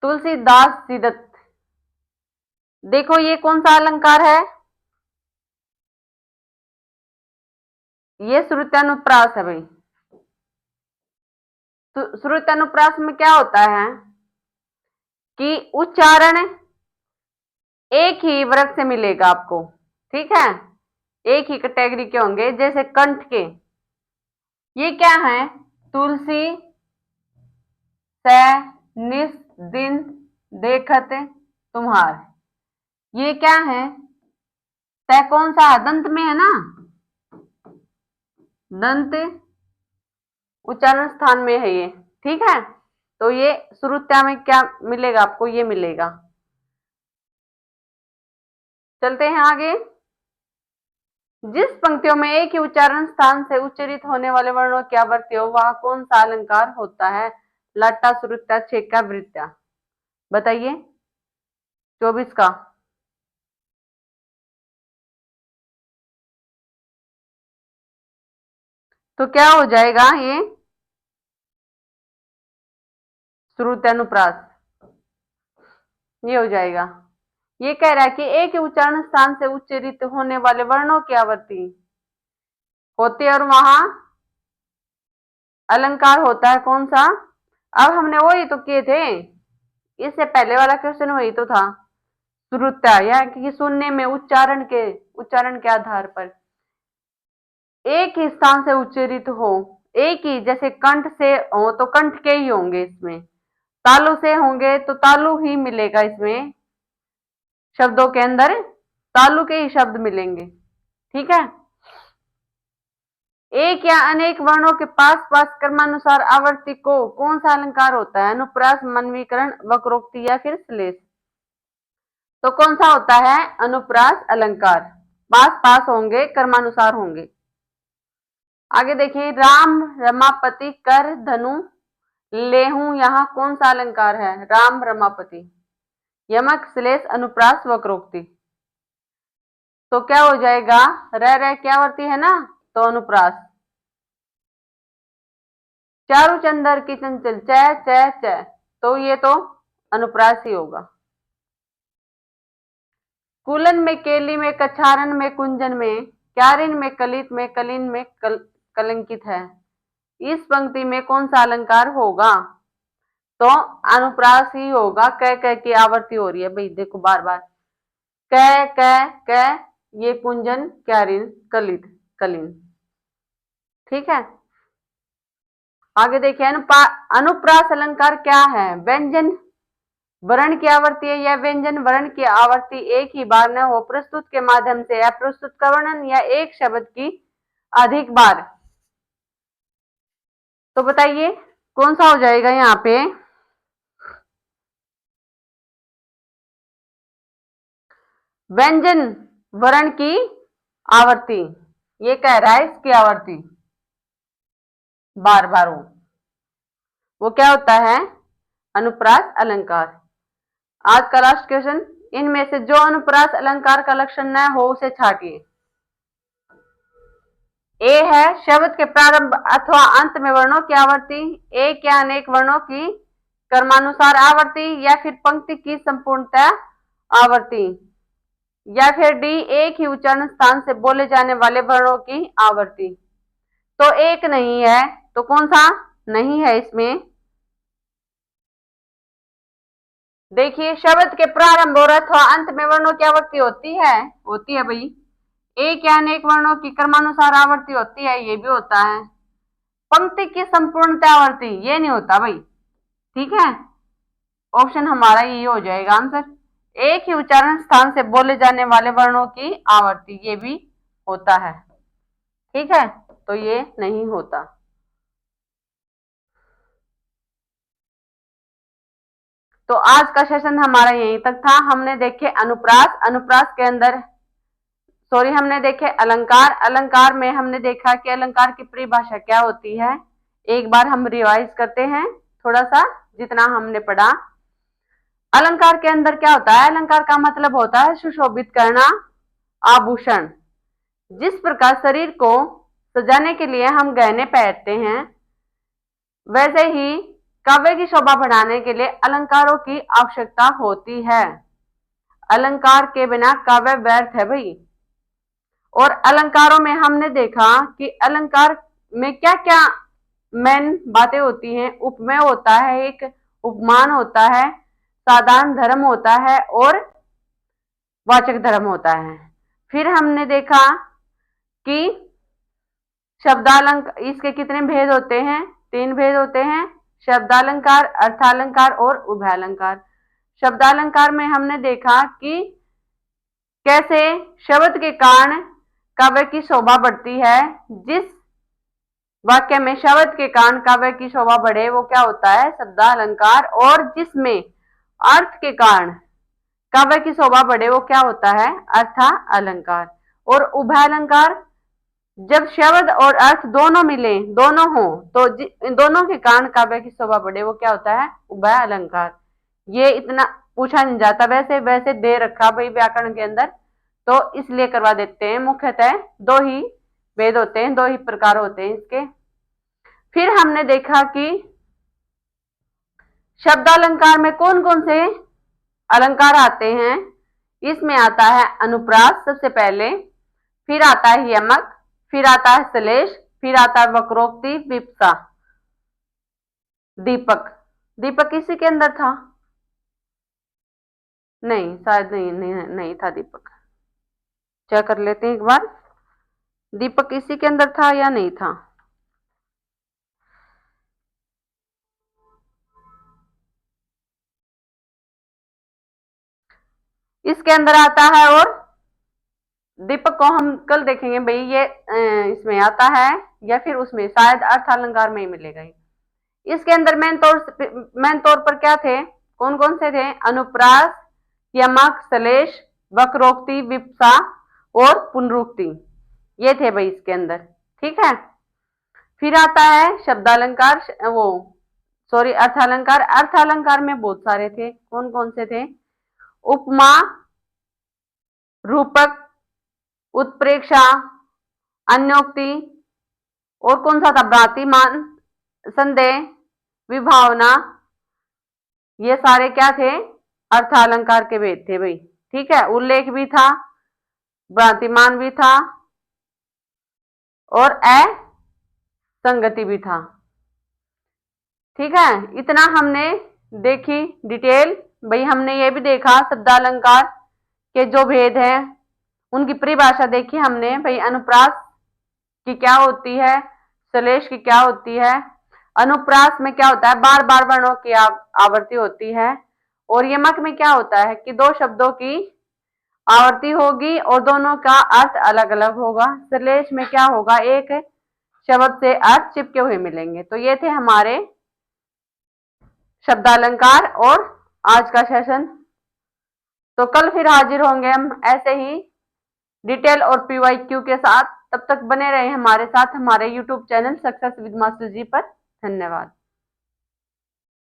तुलसीदास सिदत। देखो ये कौन सा अलंकार है? ये श्रुत्यानुप्रास है भाई। तो श्रुत्यानुप्रास में क्या होता है कि उच्चारण एक ही वर्ग से मिलेगा आपको, ठीक है, एक ही कैटेगरी के होंगे। जैसे कंठ के, ये क्या है? तुलसी से निस दिन देखत तुम्हार, ये क्या है? तय कौन सा दंत में है ना, दंत उच्चारण स्थान में है ये, ठीक है। तो ये श्रुत्या में क्या मिलेगा आपको? ये मिलेगा। चलते हैं आगे। जिस पंक्तियों में एक ही उच्चारण स्थान से उच्चरित होने वाले वर्णों की आवृत्ति हो वह कौन सा अलंकार होता है? लट्टा, श्रुत्या, छेका, वृत्या। बताइए 24 का। तो क्या हो जाएगा ये? श्रुत्यानुप्रास, ये हो जाएगा। ये कह रहा है कि एक ही उच्चारण स्थान से उच्चरित होने वाले वर्णों की आवृत्ति होती है और वहां अलंकार होता है कौन सा? अब हमने वही तो किए थे, इससे पहले वाला क्वेश्चन वही तो था। श्रुत्या या कि सुनने में उच्चारण के आधार पर एक ही स्थान से उच्चरित हो, एक ही, जैसे कंठ से हो तो कंठ के ही होंगे इसमें, तालु से होंगे तो तालु ही मिलेगा इसमें, शब्दों के अंदर तालु के ही शब्द मिलेंगे, ठीक है। एक या अनेक वर्णों के पास पास क्रमानुसार आवर्ती को कौन सा अलंकार होता है? अनुप्रास, मनवीकरण, वक्रोक्ति या फिर श्लेष। तो कौन सा होता है? अनुप्रास अलंकार, पास पास होंगे, क्रमानुसार होंगे। आगे देखिए, राम रमापति कर धनु लेहू, यहां कौन सा अलंकार है? राम रमापति, यमक, श्लेष, अनुप्रास, वक्रोक्ति। तो क्या हो जाएगा? रह क्या वर्ती है ना, तो अनुप्रास। चारु चंदर की चंचल च, तो ये तो अनुप्रास ही होगा। कुलन में, केली में, कछारन में, कुंजन में, क्यारिन में, कलित में, कलिन में कलंकित है, इस पंक्ति में कौन सा अलंकार होगा? तो अनुप्रास ही होगा। कह की आवृत्ति हो रही है भाई, देखो बार बार, कह ये कुंजन, क्यारिन, कलित, कलिन, ठीक है। आगे देखिए, अनुप्रास अलंकार क्या है? व्यंजन वर्ण की आवृत्ति है या व्यंजन वर्ण की आवृत्ति एक ही बार न हो, प्रस्तुत के माध्यम से, या प्रस्तुत का वर्णन, या एक शब्द की अधिक बार। तो बताइए कौन सा हो जाएगा यहाँ पे? व्यंजन वर्ण की आवर्ती, ये कह रहा है इसकी आवर्ती बार बार हो, वो क्या होता है? अनुप्रास अलंकार। आज का लास्ट क्वेश्चन, इनमें से जो अनुप्रास अलंकार का लक्षण न हो उसे छाटिए। ए है शब्द के प्रारंभ अथवा अंत में वर्णों की आवर्ती, एक या अनेक वर्णों की क्रमानुसार आवर्ती, या फिर पंक्ति की संपूर्णतः आवर्ती, या फिर डी एक ही उच्चारण स्थान से बोले जाने वाले वर्णों की आवर्ती। तो एक नहीं है, तो कौन सा नहीं है इसमें? देखिए, शब्द के प्रारंभ और अथवा अंत में वर्णों की आवर्ती होती है भाई। एक या अनेक वर्णों की क्रमानुसार आवर्ती होती है, ये भी होता है। पंक्ति की संपूर्णता आवर्ती, ये नहीं होता भाई, ठीक है। ऑप्शन हमारा ये हो जाएगा आंसर। एक ही उच्चारण स्थान से बोले जाने वाले वर्णों की आवर्ती, ये भी होता है, ठीक है। तो ये नहीं होता। तो आज का सेशन हमारा यहीं तक था। हमने देखे अनुप्रास, अनुप्रास के अंदर हमने देखे अलंकार, अलंकार में हमने देखा कि अलंकार की परिभाषा क्या होती है। एक बार हम रिवाइज करते हैं थोड़ा सा जितना हमने पढ़ा। अलंकार के अंदर क्या होता है? अलंकार का मतलब होता है सुशोभित करना, आभूषण। जिस प्रकार शरीर को सजाने के लिए हम गहने पहनते हैं, वैसे ही काव्य की शोभा बढ़ाने के लिए अलंकारों की आवश्यकता होती है। अलंकार के बिना काव्य व्यर्थ है भाई। और अलंकारों में हमने देखा कि अलंकार में क्या क्या मेन बातें होती हैं। उपमेय होता है, एक उपमान होता है, साधारण धर्म होता है और वाचक धर्म होता है। फिर हमने देखा कि शब्दालंकार, इसके कितने भेद होते हैं? 3 भेद होते हैं, शब्दालंकार, अर्थालंकार और उभयालंकार। शब्दालंकार में हमने देखा कि कैसे शब्द के कारण काव्य की शोभा बढ़ती है। जिस वाक्य में शब्द के कारण काव्य की शोभा बढ़े वो क्या होता है? शब्दालंकार। और जिसमें अर्थ के कारण काव्य की शोभा बढ़े वो क्या होता है? अर्था अलंकार। और उभयालंकार, जब शब्द और अर्थ दोनों मिले, दोनों हो, तो दोनों के कारण काव्य की शोभा बढ़े वो क्या होता है? उभय अलंकार। ये इतना पूछा नहीं जाता, वैसे वैसे दे रखा भाई व्याकरण के अंदर, तो इसलिए करवा देते हैं। मुख्यतः 2 ही भेद होते हैं, 2 ही प्रकार होते हैं इसके। फिर हमने देखा कि शब्दालंकार में कौन कौन से अलंकार आते हैं। इसमें आता है अनुप्रास सबसे पहले, फिर आता है यमक, फिर आता है श्लेष, फिर आता है वक्रोक्ति, विप्सा, दीपक। दीपक इसी के अंदर था? नहीं, शायद नहीं था दीपक। चेक कर लेते हैं एक बार, दीपक इसी के अंदर था या नहीं था। इसके अंदर आता है। और दीपक को हम कल देखेंगे भाई, ये इसमें आता है या फिर उसमें, शायद अर्थ अलंकार में ही मिलेगा। इसके अंदर मेन तौर पर क्या थे, कौन कौन से थे? अनुप्रास, यमक, श्लेष, वक्रोक्ति, विप्सा और पुनरुक्ति, ये थे भाई इसके अंदर। ठीक है। फिर आता है शब्दालंकार, वो सॉरी अर्थालंकार। अर्थालंकार में बहुत सारे थे, कौन कौन से थे? उपमा, रूपक, उत्प्रेक्षा, अन्योक्ति, और कौन सा था? भ्रांतिमान, संदेह, विभावना। ये सारे क्या थे? अर्थालंकार के भेद थे भाई। ठीक है। उल्लेख भी था, भ्रांतिमान भी था और असंगति भी था। ठीक है। इतना हमने देखी डिटेल भाई। हमने ये भी देखा शब्दालंकार के जो भेद हैं उनकी परिभाषा देखी हमने भाई। अनुप्रास की क्या होती है, श्लेष की क्या होती है। अनुप्रास में क्या होता है? बार बार वर्णों की आवृत्ति होती है। और यमक में क्या होता है कि 2 शब्दों की आवृत्ति होगी और दोनों का अर्थ अलग अलग होगा। श्लेष में क्या होगा? एक शब्द से अर्थ चिपके हुए मिलेंगे। तो ये थे हमारे शब्दालंकार और आज का सेशन। तो कल फिर हाजिर होंगे हम ऐसे ही डिटेल और PYQ के साथ। तब तक बने रहे हमारे साथ हमारे YouTube channel success with master ji पर। धन्यवाद।